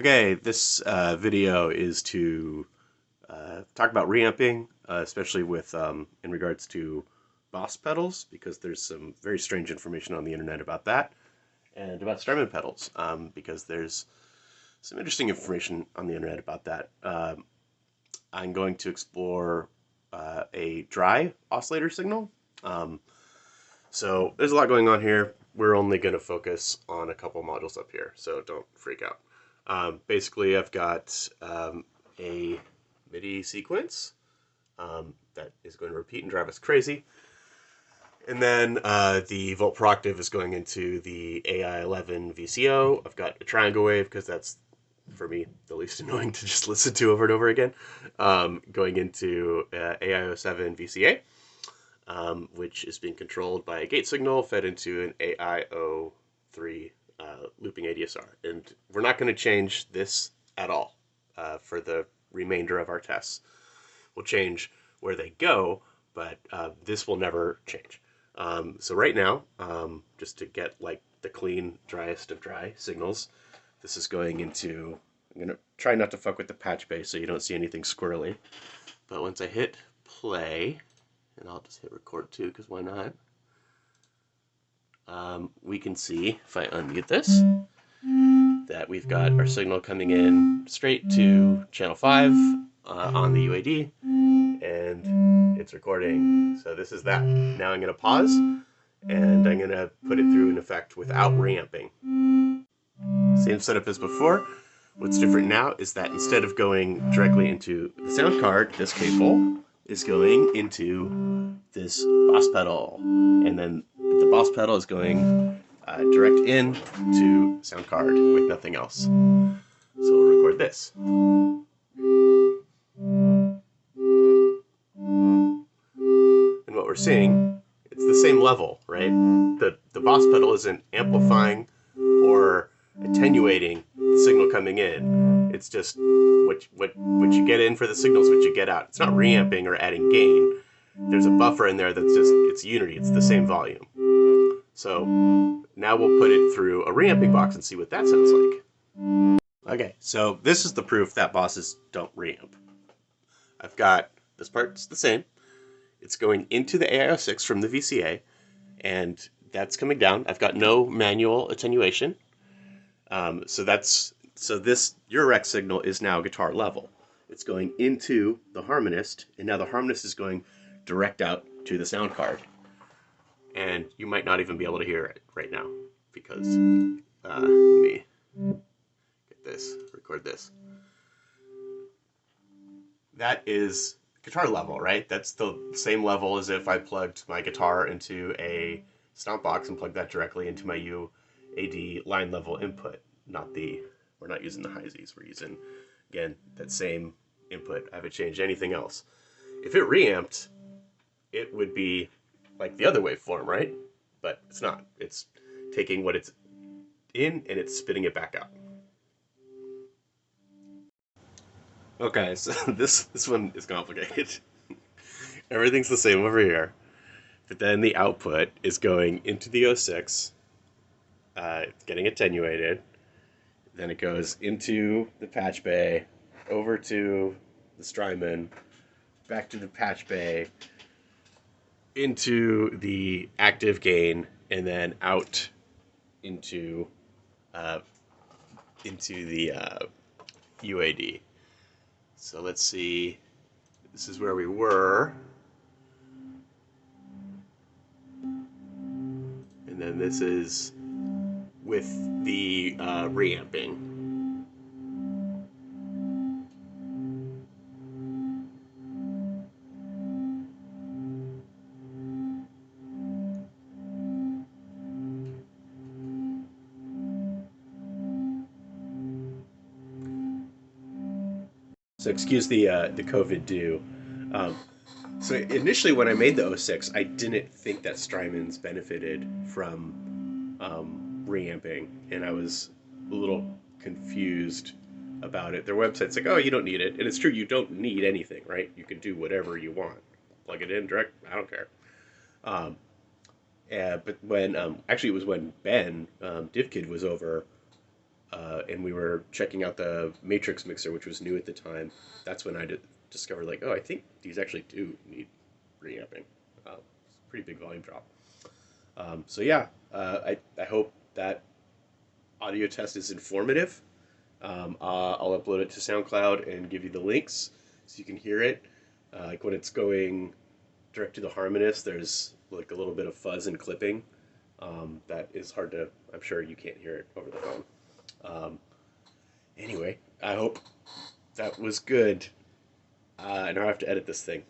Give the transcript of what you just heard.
Okay, this video is to talk about reamping, especially with in regards to Boss pedals, because there's some very strange information on the internet about that, and about Strymon pedals, because there's some interesting information on the internet about that. I'm going to explore a dry oscillator signal. So there's a lot going on here. We're only going to focus on a couple modules up here, so don't freak out. Basically, I've got a MIDI sequence that is going to repeat and drive us crazy. And then the volt per octave is going into the AI011 VCO. I've got a triangle wave because that's, for me, the least annoying to just listen to over and over again. Going into AI007 VCA, which is being controlled by a gate signal fed into an AI003 looping ADSR. And we're not going to change this at all for the remainder of our tests. We'll change where they go, but this will never change. So right now, just to get like the clean, driest of dry signals, this is going into, I'm going to try not to fuck with the patch bay so you don't see anything squirrely. But once I hit play, and I'll just hit record too, because why not? We can see, if I unmute this, that we've got our signal coming in straight to channel 5 on the UAD, and it's recording. So this is that. Now I'm going to pause, and I'm going to put it through an effect without reamping. Same setup as before. What's different now is that instead of going directly into the sound card, this cable is going into this Boss pedal, and then the Boss pedal is going direct in to sound card with nothing else. So we'll record this. And what we're seeing, it's the same level, right? The Boss pedal isn't amplifying or attenuating the signal coming in. It's just what you get in for the signal is what you get out. It's not reamping or adding gain. There's a buffer in there that's just, it's unity. It's the same volume. So now we'll put it through a reamping box and see what that sounds like. Okay, so this is the proof that bosses don't reamp. I've got, this part's the same. It's going into the AI006 from the VCA, and that's coming down. I've got no manual attenuation. So this Eurorack signal is now guitar level. It's going into the harmonist, and now the harmonist is going direct out to the sound card. And you might not even be able to hear it right now, because, let me get this, record this. That is guitar level, right? That's the same level as if I plugged my guitar into a stomp box and plugged that directly into my UAD line level input. We're not using the high Z's, we're using, again, that same input. I haven't changed anything else. If it reamped, it would be like the other waveform, right? But it's not. It's taking what it's in and it's spitting it back out. Okay, so this one is complicated. Everything's the same over here, but then the output is going into the 06, it's getting attenuated, then it goes into the patch bay, over to the Strymon, back to the patch bay, into the active gain, and then out into the UAD. So let's see. This is where we were, and then this is with the reamping. So excuse the COVID do. So initially when I made the 06, I didn't think that Strymon's benefited from reamping, and I was a little confused about it. Their website's like, oh, you don't need it. And it's true, you don't need anything, right? You can do whatever you want. Plug it in direct, I don't care. But when, actually it was when Ben, DivKid, was over and we were checking out the Matrix mixer, which was new at the time. That's when I discovered, like, oh, I think these actually do need reamping. It's a pretty big volume drop. So yeah, I hope that audio test is informative. I'll upload it to SoundCloud and give you the links so you can hear it. Like when it's going direct to the harmonist, there's like a little bit of fuzz and clipping that is hard to. I'm sure you can't hear it over the phone. Anyway, I hope that was good. And I have to edit this thing.